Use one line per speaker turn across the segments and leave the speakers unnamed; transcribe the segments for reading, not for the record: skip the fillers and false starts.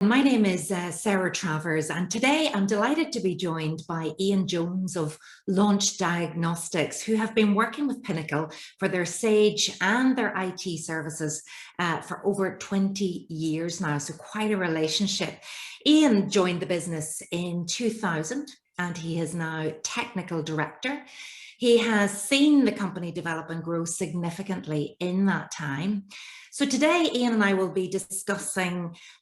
My name is Sarah Travers, and today I'm delighted to be joined by Ian Jones of Launch Diagnostics, who have been working with Pinnacle for their Sage and their IT services for over 20 years now, so quite a relationship. Ian joined the business in 2000 and he is now Technical Director. He has seen the company develop and grow significantly in that time. So today, Ian and I will be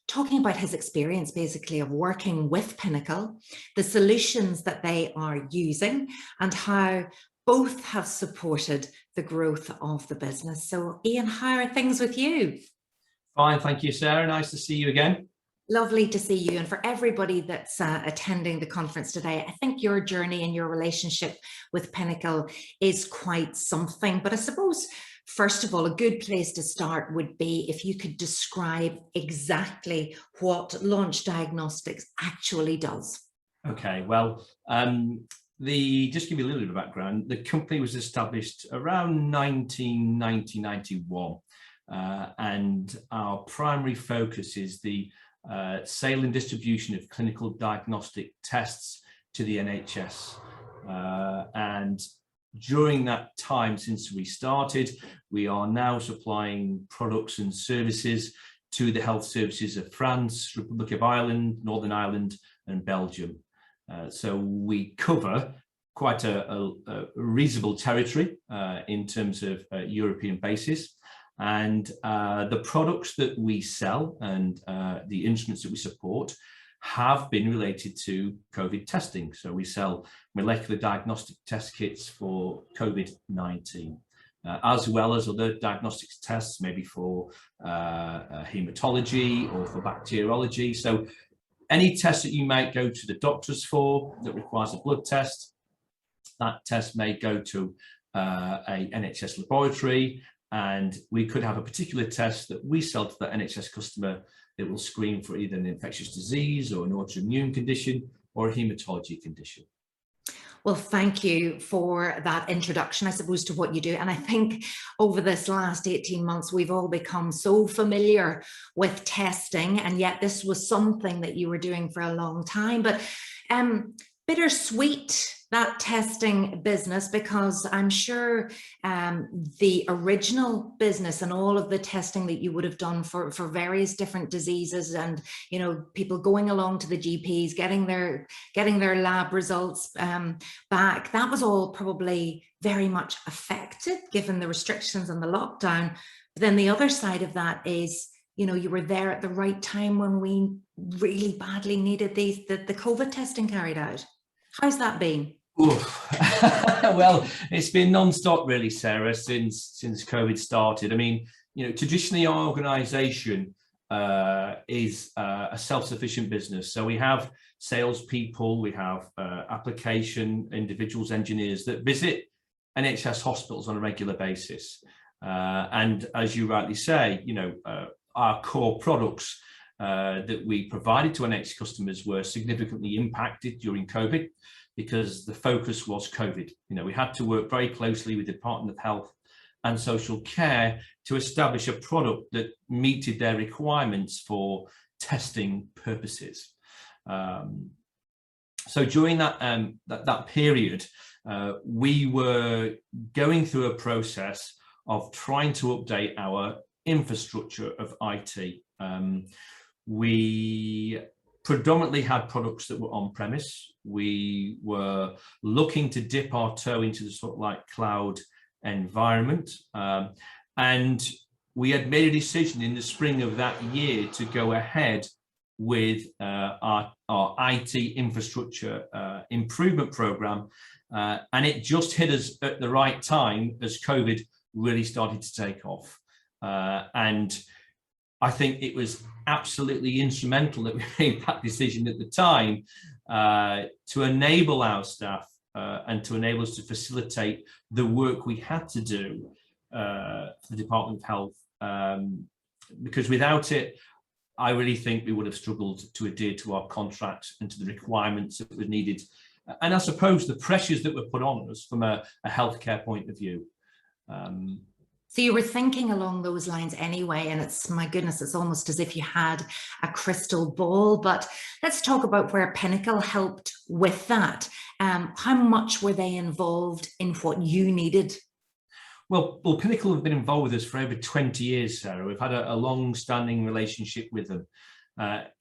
talking about his experience basically of working with Pinnacle, the solutions that they are using, and how both have supported the growth of the business. So Ian, how are things with you?
Fine, thank you, Sarah. Nice to see you again.
Lovely to see you. And for everybody that's attending the conference today, I think your journey and your relationship with Pinnacle is quite something. But I suppose, first of all, a good place to start would be if you could describe exactly what Launch Diagnostics actually does.
Okay, well, just give you a little bit of background. The company was established around 1991, and our primary focus is the sale and distribution of clinical diagnostic tests to the NHS. And during that time since we started, we are now supplying products and services to the health services of France, Republic of Ireland, Northern Ireland and Belgium. So we cover quite a reasonable territory in terms of European basis. And the products that we sell and the instruments that we support have been related to COVID testing. So we sell molecular diagnostic test kits for COVID-19, as well as other diagnostics tests, maybe for hematology or for bacteriology. So any test that you might go to the doctors for that requires a blood test, that test may go to a NHS laboratory, and we could have a particular test that we sell to the NHS customer that will screen for either an infectious disease or an autoimmune condition or a hematology condition.
Well, thank you for that introduction, I suppose, to what you do. And I think over this last 18 months, we've all become so familiar with testing, and yet this was something that you were doing for a long time. But bittersweet, that testing business, because I'm sure the original business and all of the testing that you would have done for various different diseases, and people going along to the GPs, getting their lab results back, that was all probably very much affected given the restrictions and the lockdown. But then the other side of that is, you were there at the right time when we really badly needed the COVID testing carried out. How's that been?
Well, it's been non-stop really, Sarah, since COVID started. I mean, traditionally our organization is a self-sufficient business. So we have salespeople, we have application individuals, engineers that visit NHS hospitals on a regular basis. And as you rightly say, our core products that we provided to NHS customers were significantly impacted during COVID, because the focus was COVID. We had to work very closely with the Department of Health and Social Care to establish a product that meted their requirements for testing purposes. So during that period, we were going through a process of trying to update our infrastructure of IT. We predominantly had products that were on-premise. We were looking to dip our toe into the sort of like cloud environment. And we had made a decision in the spring of that year to go ahead with our IT infrastructure improvement program. And it just hit us at the right time as COVID really started to take off. And I think it was absolutely instrumental that we made that decision at the time to enable our staff and to enable us to facilitate the work we had to do for the Department of Health, because without it, I really think we would have struggled to adhere to our contracts and to the requirements that were needed. And I suppose the pressures that were put on us from a healthcare point of view.
So you were thinking along those lines anyway, and it's, my goodness, it's almost as if you had a crystal ball. But let's talk about where Pinnacle helped with that. How much were they involved in what you needed?
Well, Pinnacle have been involved with us for over 20 years, Sarah. We've had a long-standing relationship with them.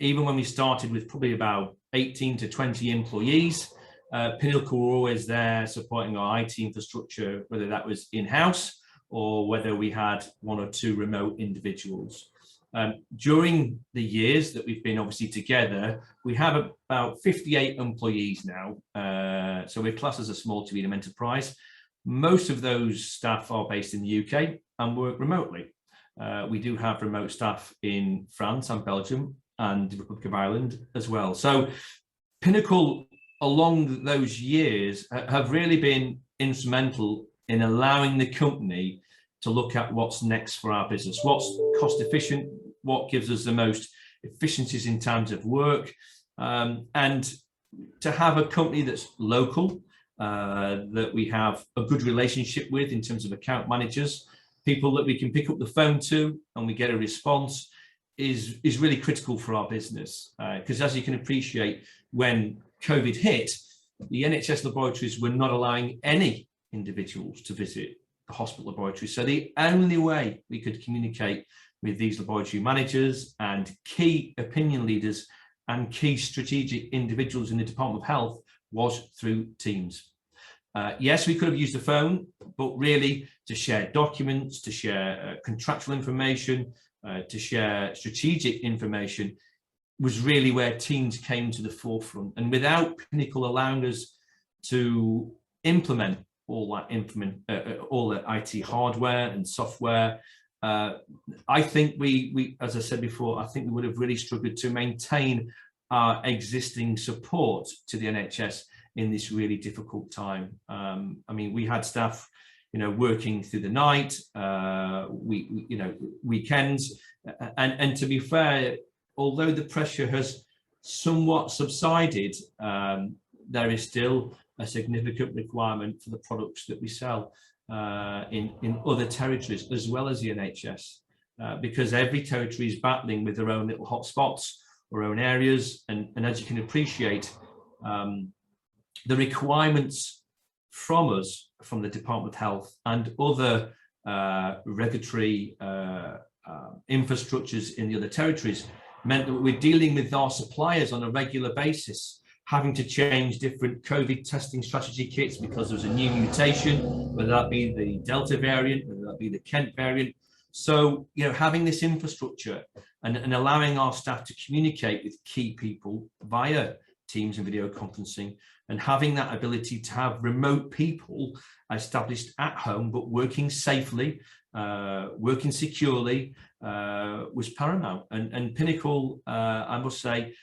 Even when we started with probably about 18 to 20 employees, Pinnacle were always there supporting our IT infrastructure, whether that was in-house or whether we had one or two remote individuals. During the years that we've been obviously together, we have about 58 employees now. So we're classed as a small to medium enterprise. Most of those staff are based in the UK and work remotely. We do have remote staff in France and Belgium and the Republic of Ireland as well. So Pinnacle, along those years, have really been instrumental in allowing the company to look at what's next for our business, what's cost efficient, what gives us the most efficiencies in terms of work, and to have a company that's local, that we have a good relationship with in terms of account managers, people that we can pick up the phone to and we get a response, is really critical for our business. Because as you can appreciate, when COVID hit, the NHS laboratories were not allowing any individuals to visit the hospital laboratory. So the only way we could communicate with these laboratory managers and key opinion leaders and key strategic individuals in the Department of Health was through Teams. Yes, we could have used the phone, but really to share documents, to share contractual information, to share strategic information was really where Teams came to the forefront. And without Pinnacle allowing us to implement all the IT hardware and software, I think we, as I said before, I think we would have really struggled to maintain our existing support to the NHS in this really difficult time. I mean, we had staff, working through the night, weekends, and to be fair, although the pressure has somewhat subsided, there is still a significant requirement for the products that we sell in other territories as well as the NHS, because every territory is battling with their own little hotspots or own areas, and as you can appreciate, the requirements from us, from the Department of Health and other regulatory infrastructures in the other territories meant that we're dealing with our suppliers on a regular basis, having to change different COVID testing strategy kits because there's a new mutation, whether that be the Delta variant, whether that be the Kent variant. So, having this infrastructure and allowing our staff to communicate with key people via Teams and video conferencing, and having that ability to have remote people established at home, but working safely, working securely, was paramount. And Pinnacle, I must say,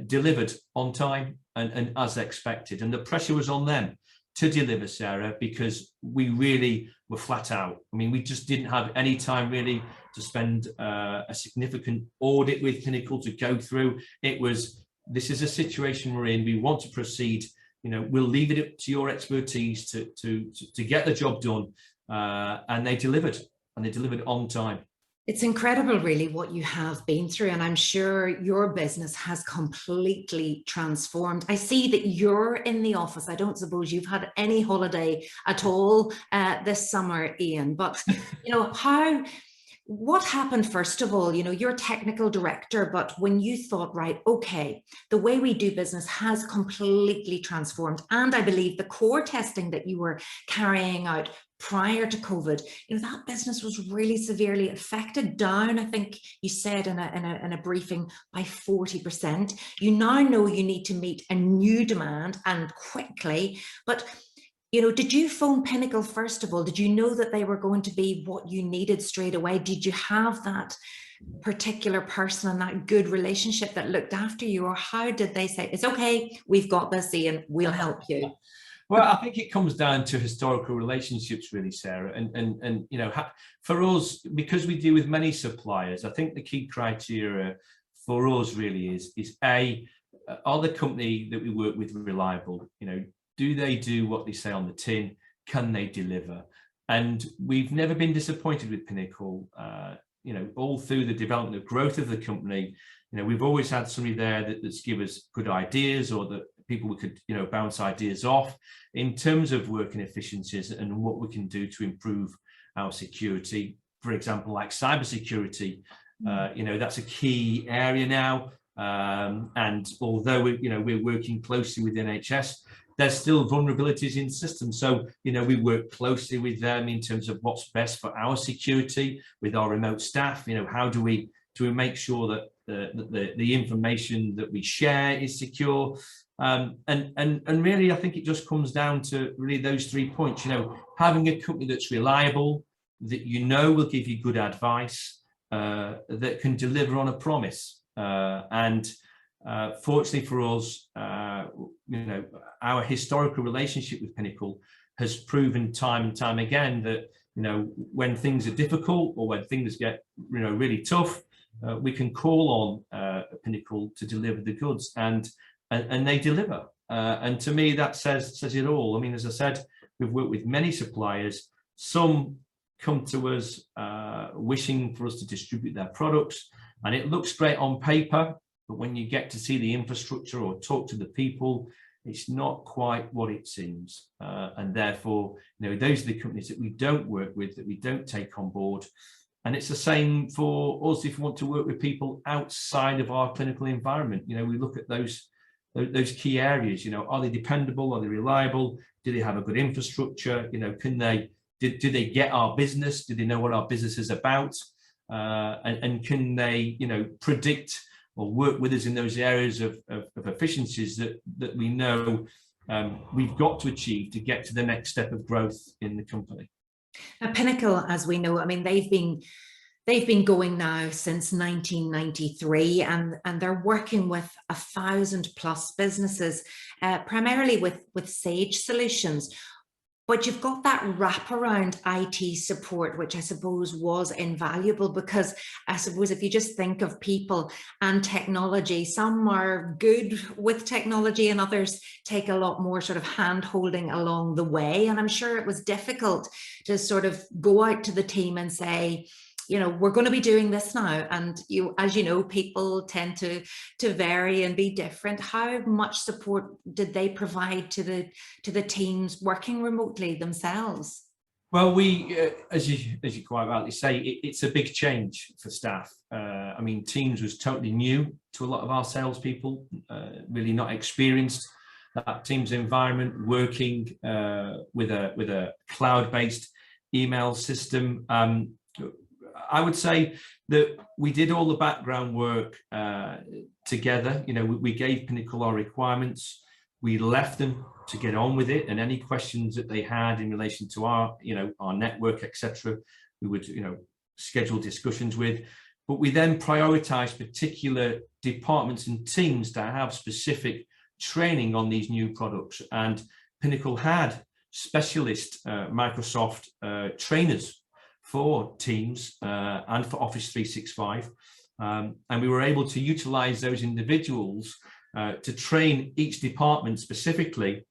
delivered on time and as expected. And the pressure was on them to deliver, Sarah, because we really were flat out. I mean, we just didn't have any time really to spend a significant audit with Pinnacle to go through. It was, this is a situation we're in, we want to proceed, we'll leave it up to your expertise to get the job done. And they delivered on time.
It's incredible, really, what you have been through, and I'm sure your business has completely transformed. I see that you're in the office. I don't suppose you've had any holiday at all this summer, Ian, but what happened first of all? You're technical director, but when you thought, right, okay, the way we do business has completely transformed, and I believe the core testing that you were carrying out prior to COVID, that business was really severely affected, down, I think you said in a briefing, by 40%. You now know you need to meet a new demand, and quickly, but did you phone Pinnacle first of all? Did you know that they were going to be what you needed straight away? Did you have that particular person and that good relationship that looked after you, or how did they say, it's okay, we've got this, Ian, we'll help you?
Well, I think it comes down to historical relationships, really, Sarah. And for us, because we deal with many suppliers, I think the key criteria for us really is are the company that we work with reliable? Do they do what they say on the tin? Can they deliver? And we've never been disappointed with Pinnacle. All through the development and growth of the company, we've always had somebody there that's give us good ideas, or that people we could, bounce ideas off in terms of working efficiencies and what we can do to improve our security. For example, like cybersecurity, that's a key area now. And although we're working closely with the NHS, there's still vulnerabilities in systems. So, we work closely with them in terms of what's best for our security with our remote staff. How do we make sure that the information that we share is secure? And really, I think it just comes down to really those 3 points. Having a company that's reliable, that will give you good advice, that can deliver on a promise. Fortunately for us, our historical relationship with Pinnacle has proven time and time again that when things are difficult or when things get really tough, we can call on Pinnacle to deliver the goods, and they deliver. And to me, that says it all. I mean, as I said, we've worked with many suppliers. Some come to us wishing for us to distribute their products, and it looks great on paper, but when you get to see the infrastructure or talk to the people, it's not quite what it seems. And therefore, those are the companies that we don't work with, that we don't take on board. And it's the same for us if we want to work with people outside of our clinical environment. We look at those key areas. Are they dependable? Are they reliable? Do they have a good infrastructure? Can they do they get our business? Do they know what our business is about? And can they predict or work with us in those areas of efficiencies that we know we've got to achieve to get to the next step of growth in the company.
Now, Pinnacle, as we know, I mean, they've been going now since 1993, and they're working with 1,000+ businesses, primarily with Sage solutions. But you've got that wraparound IT support, which I suppose was invaluable, because I suppose if you just think of people and technology, some are good with technology and others take a lot more sort of hand holding along the way. And I'm sure it was difficult to sort of go out to the team and say, we're going to be doing this now. And as you know, people tend to vary and be different. How much support did they provide to the teams working remotely themselves?
Well, we, as you quite rightly say, it's a big change for staff. I mean, Teams was totally new to a lot of our salespeople, really not experienced that Teams environment, working with a cloud-based email system. I would say that we did all the background work together. We gave Pinnacle our requirements. We left them to get on with it, and any questions that they had in relation to our network, etc., we would, schedule discussions with. But we then prioritized particular departments and teams to have specific training on these new products. And Pinnacle had specialist Microsoft trainers for Teams and for Office 365. And we were able to utilize those individuals to train each department specifically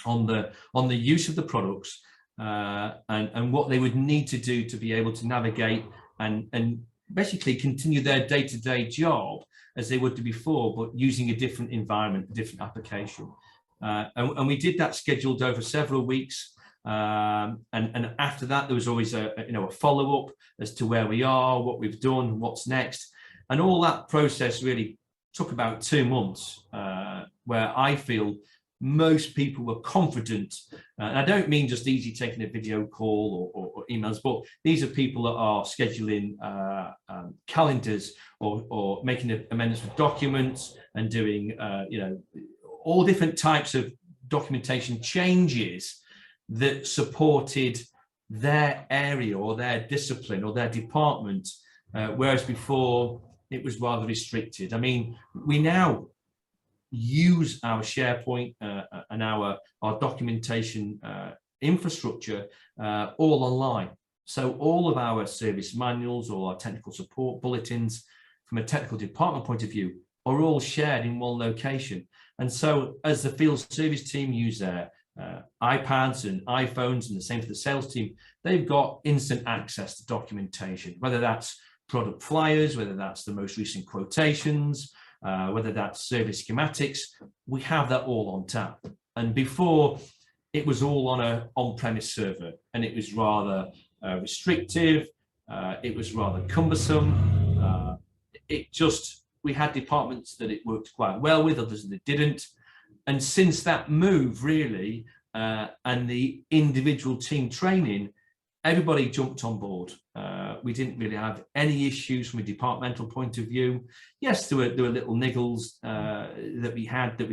on the use of the products and what they would need to do to be able to navigate and basically continue their day-to-day job as they would do before, but using a different environment, a different application. And we did that scheduled over several weeks. And after that, there was always a follow-up as to where we are, what we've done, what's next. And all that process really took about 2 months, where I feel most people were confident. And I don't mean just easy taking a video call or emails, but these are people that are scheduling calendars or making amendments for documents and doing, all different types of documentation changes that supported their area or their discipline or their department, whereas before it was rather restricted. I mean, we now use our SharePoint and our documentation infrastructure all online. So all of our service manuals or our technical support bulletins from a technical department point of view are all shared in one location. And so as the field service team use there, iPads and iPhones, and the same for the sales team. They've got instant access to documentation, whether that's product flyers, whether that's the most recent quotations, whether that's service schematics. We have that all on tap. And before, it was all on an on-premise server, and it was rather restrictive. It was rather cumbersome. We had departments that it worked quite well with, others that it didn't. And since that move, really, and the individual team training, everybody jumped on board. We didn't really have any issues from a departmental point of view. Yes, there were little niggles that we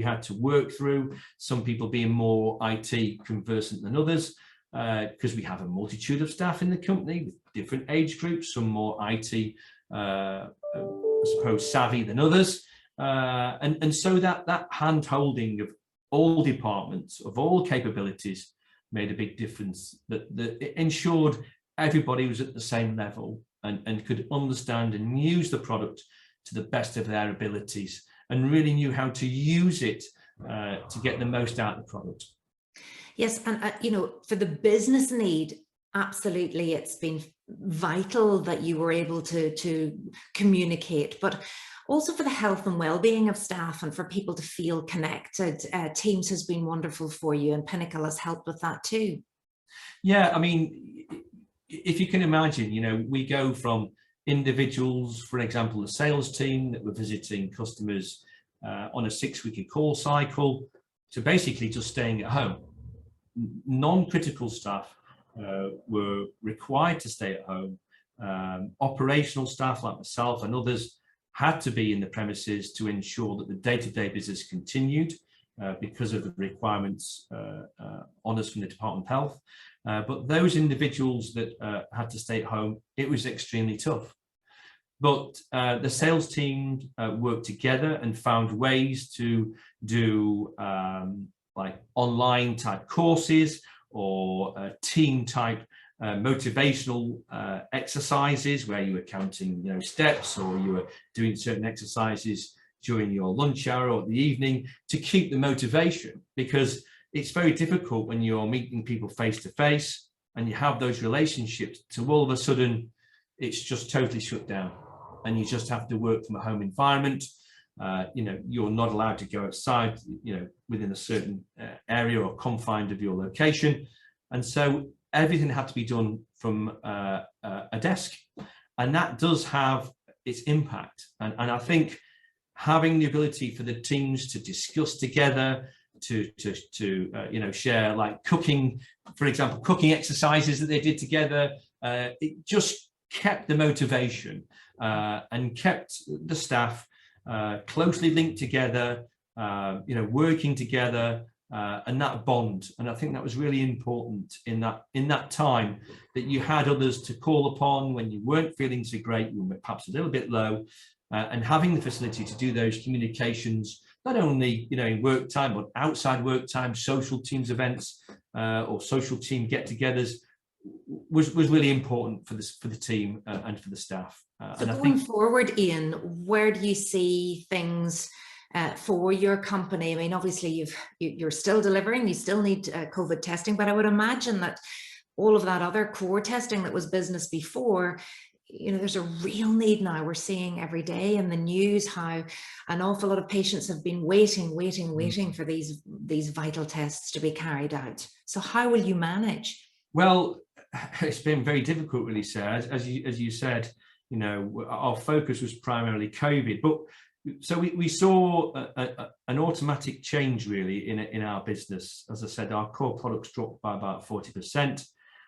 had to work through. Some people being more IT conversant than others, because we have a multitude of staff in the company with different age groups. Some more IT, I suppose, savvy than others. And so that hand-holding of all departments, of all capabilities, made a big difference. That it ensured everybody was at the same level and could understand and use the product to the best of their abilities, and really knew how to use it to get the most out of the product.
Yes, and you know, for the business need, absolutely, it's been vital that you were able to communicate, but also for the health and well-being of staff and for people to feel connected. Teams has been wonderful for you, and Pinnacle has helped with that too. Yeah,
I mean, if you can imagine, you know, we go from individuals, for example, the sales team that were visiting customers on a 6-week call cycle, to basically just staying at home. Non-critical staff were required to stay at home. Operational staff like myself and others had to be in the premises to ensure that the day-to-day business continued because of the requirements on us from the Department of Health. But those individuals that had to stay at home, it was extremely tough. But the sales team worked together and found ways to do like online type courses or team type motivational exercises where you were counting, you know, steps, or you were doing certain exercises during your lunch hour or the evening to keep the motivation, because it's very difficult when you're meeting people face to face and you have those relationships to all of a sudden it's just totally shut down and you just have to work from a home environment. You know, you're not allowed to go outside, you know, within a certain area or confined of your location. And so everything had to be done from a desk, and that does have its impact. And I think having the ability for the teams to discuss together, to you know, share like cooking, for example, cooking exercises that they did together, it just kept the motivation and kept the staff closely linked together, you know, working together. And that bond, and I think that was really important in that time, that you had others to call upon when you weren't feeling so great, you were perhaps a little bit low, and having the facility to do those communications, not only, you know, in work time but outside work time, social teams events or social team get-togethers, was really important for the team and for the staff.
So going forward, Ian, where do you see things for your company? I mean, obviously you're still delivering, you still need COVID testing, but I would imagine that all of that other core testing that was business before, you know, there's a real need now. We're seeing every day in the news how an awful lot of patients have been waiting for these vital tests to be carried out. So how will you manage?
Well, it's been very difficult, really, Sarah. As you said, you know, our focus was primarily COVID, but so we saw an automatic change really in our business. As I said, our core products dropped by about 40%.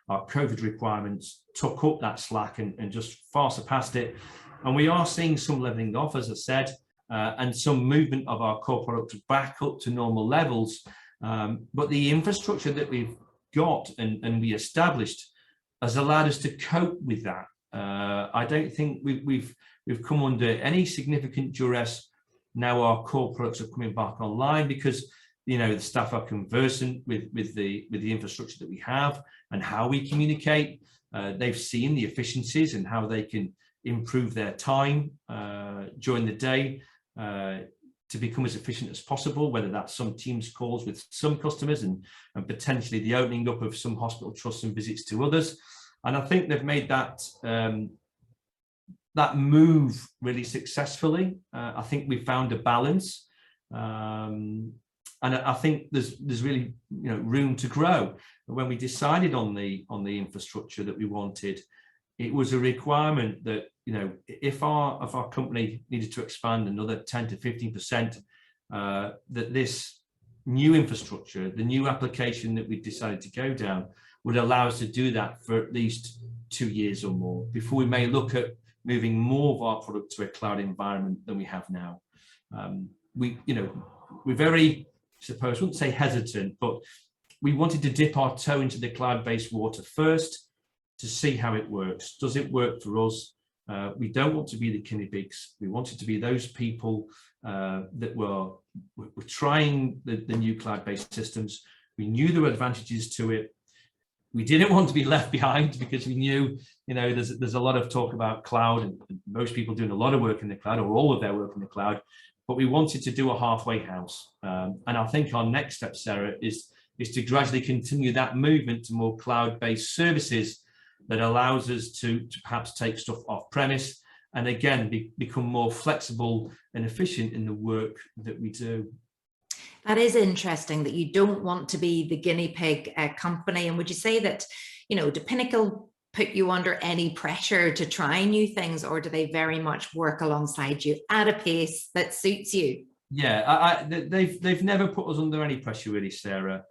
Our COVID requirements took up that slack and just far surpassed it. And we are seeing some leveling off, as I said, and some movement of our core products back up to normal levels. But the infrastructure that we've got and we established has allowed us to cope with that. I don't think we've come under any significant duress. Now our core products are coming back online because, you know, the staff are conversant with the infrastructure that we have and how we communicate. They've seen the efficiencies and how they can improve their time during the day. to become as efficient as possible, whether that's some Teams calls with some customers and potentially the opening up of some hospital trusts and visits to others. And I think they've made that that move really successfully. I think we found a balance, and I think there's really room to grow. When we decided on the infrastructure that we wanted, it was a requirement that if our company needed to expand another 10 to 15%, that this new infrastructure, the new application that we decided to go down, would allow us to do that for at least 2 years or more before we may look at moving more of our product to a cloud environment than we have now. We're very, I suppose, I wouldn't say hesitant, but we wanted to dip our toe into the cloud-based water first to see how it works. Does it work for us? We don't want to be the guinea pigs. We wanted to be those people that were trying the new cloud-based systems. We knew there were advantages to it. We didn't want to be left behind because we knew, there's a lot of talk about cloud and most people doing a lot of work in the cloud or all of their work in the cloud, but we wanted to do a halfway house. And I think our next step, Sarah, is to gradually continue that movement to more cloud-based services that allows us to perhaps take stuff off premise and again, become more flexible and efficient in the work that we do.
That is interesting that you don't want to be the guinea pig company. And would you say that, do Pinnacle put you under any pressure to try new things, or do they very much work alongside you at a pace that suits you?
Yeah, they've never put us under any pressure, really, Sarah.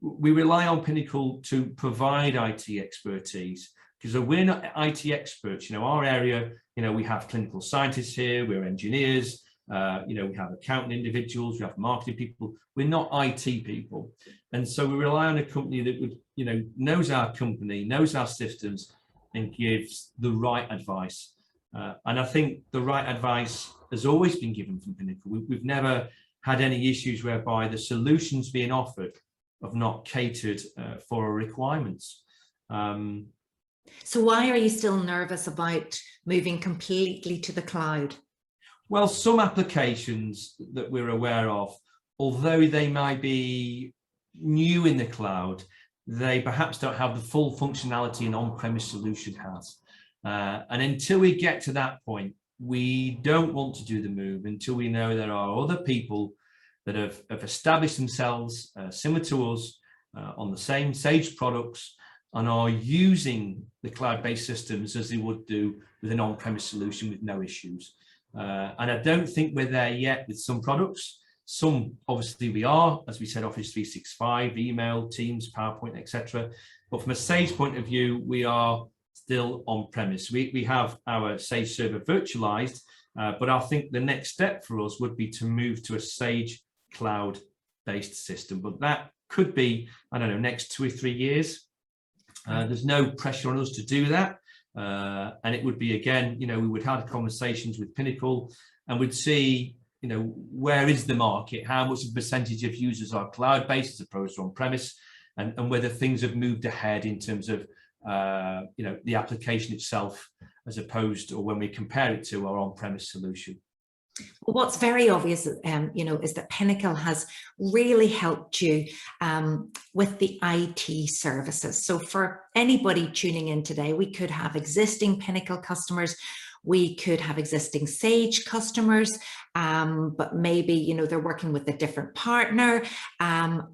We rely on Pinnacle to provide IT expertise because we're not IT experts. Our area, we have clinical scientists here, we're engineers, we have accounting individuals, we have marketing people. We're not IT people. And so we rely on a company that would, knows our company, knows our systems, and gives the right advice. And I think the right advice has always been given from Pinnacle. We've never had any issues whereby the solutions being offered have not catered for our requirements.
So why are you still nervous about moving completely to the cloud?
Well, some applications that we're aware of, although they might be new in the cloud, they perhaps don't have the full functionality an on-premise solution has. And until we get to that point, we don't want to do the move until we know there are other people that have established themselves similar to us on the same Sage products and are using the cloud-based systems as they would do with an on-premise solution with no issues. And I don't think we're there yet with some products. Some, obviously, we are, as we said, Office 365, email, Teams, PowerPoint, etc. But from a Sage point of view, we are still on-premise. We have our Sage server virtualized, but I think the next step for us would be to move to a Sage cloud-based system. But that could be, I don't know, next 2 or 3 years. There's no pressure on us to do that. And it would be, again, we would have conversations with Pinnacle and would see, where is the market, how much of a percentage of users are cloud-based as opposed to on-premise, and whether things have moved ahead in terms of, the application itself, as opposed to, or when we compare it to our on-premise solution.
Well, what's very obvious, is that Pinnacle has really helped you with the IT services. So for anybody tuning in today, we could have existing Pinnacle customers, we could have existing Sage customers, but maybe, they're working with a different partner.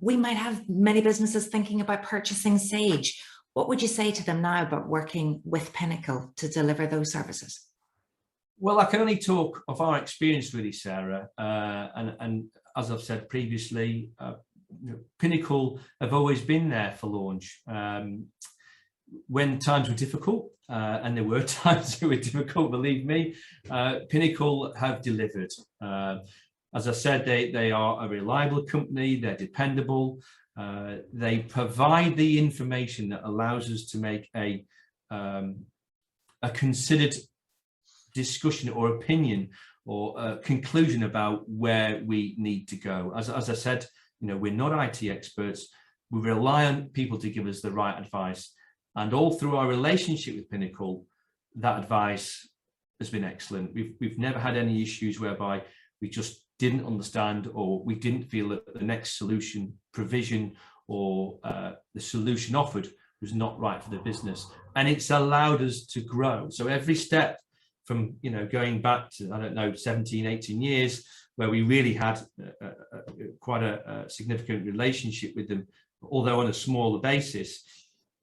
We might have many businesses thinking about purchasing Sage. What would you say to them now about working with Pinnacle to deliver those services?
Well, I can only talk of our experience, really, Sarah. And as I've said previously, Pinnacle have always been there for Launch. When times were difficult, and there were times that were difficult, believe me, Pinnacle have delivered. As I said, they are a reliable company, they're dependable. They provide the information that allows us to make a considered discussion or opinion or a conclusion about where we need to go. As I said, we're not IT experts. We rely on people to give us the right advice. And all through our relationship with Pinnacle, that advice has been excellent. We've never had any issues whereby we just didn't understand, or we didn't feel that the next solution provision or the solution offered was not right for the business. And it's allowed us to grow. So every step from, you know, going back to, I don't know, 17, 18 years, where we really had quite a significant relationship with them, although on a smaller basis,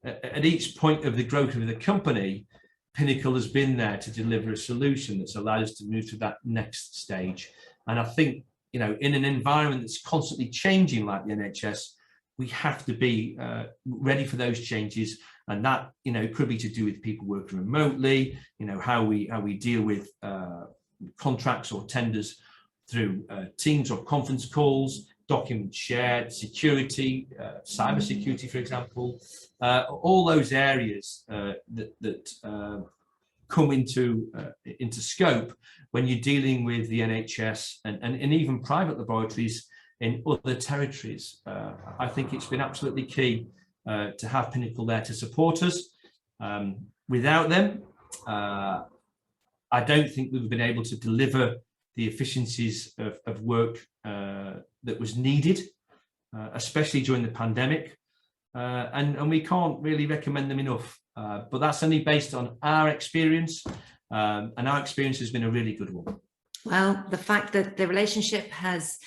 at each point of the growth of the company, Pinnacle has been there to deliver a solution that's allowed us to move to that next stage. And I think, you know, in an environment that's constantly changing like the NHS, we have to be ready for those changes. And that, you know, could be to do with people working remotely, you know, how we deal with contracts or tenders through Teams or conference calls, documents shared, security, cyber security, for example, all those areas that come into scope when you're dealing with the NHS and even private laboratories in other territories. I think it's been absolutely key to have Pinnacle there to support us. Without them, I don't think we've been able to deliver the efficiencies of work that was needed, especially during the pandemic. And we can't really recommend them enough. But that's only based on our experience, and our experience has been a really good one.
Well, the fact that the relationship has,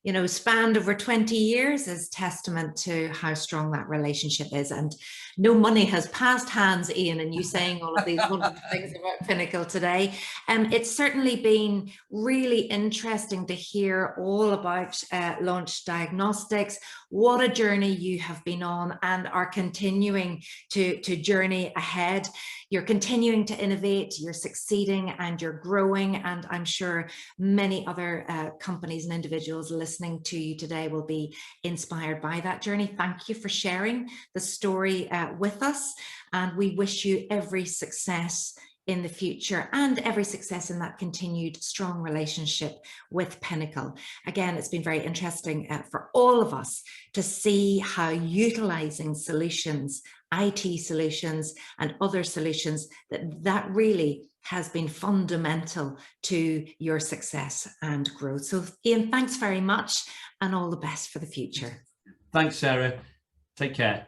you know, spanned over 20 years is testament to how strong that relationship is. And no money has passed hands, Ian, and you saying all of these wonderful things about Pinnacle today. It's certainly been really interesting to hear all about Launch Diagnostics, what a journey you have been on and are continuing to journey ahead. You're continuing to innovate, you're succeeding and you're growing. And I'm sure many other companies and individuals listening to you today will be inspired by that journey. Thank you for sharing the story with us. And we wish you every success in the future and every success in that continued strong relationship with Pinnacle. Again, it's been very interesting for all of us to see how utilizing solutions, IT solutions and other solutions, that really has been fundamental to your success and growth. So Ian, thanks very much and all the best for the future.
Thanks, Sarah. Take care.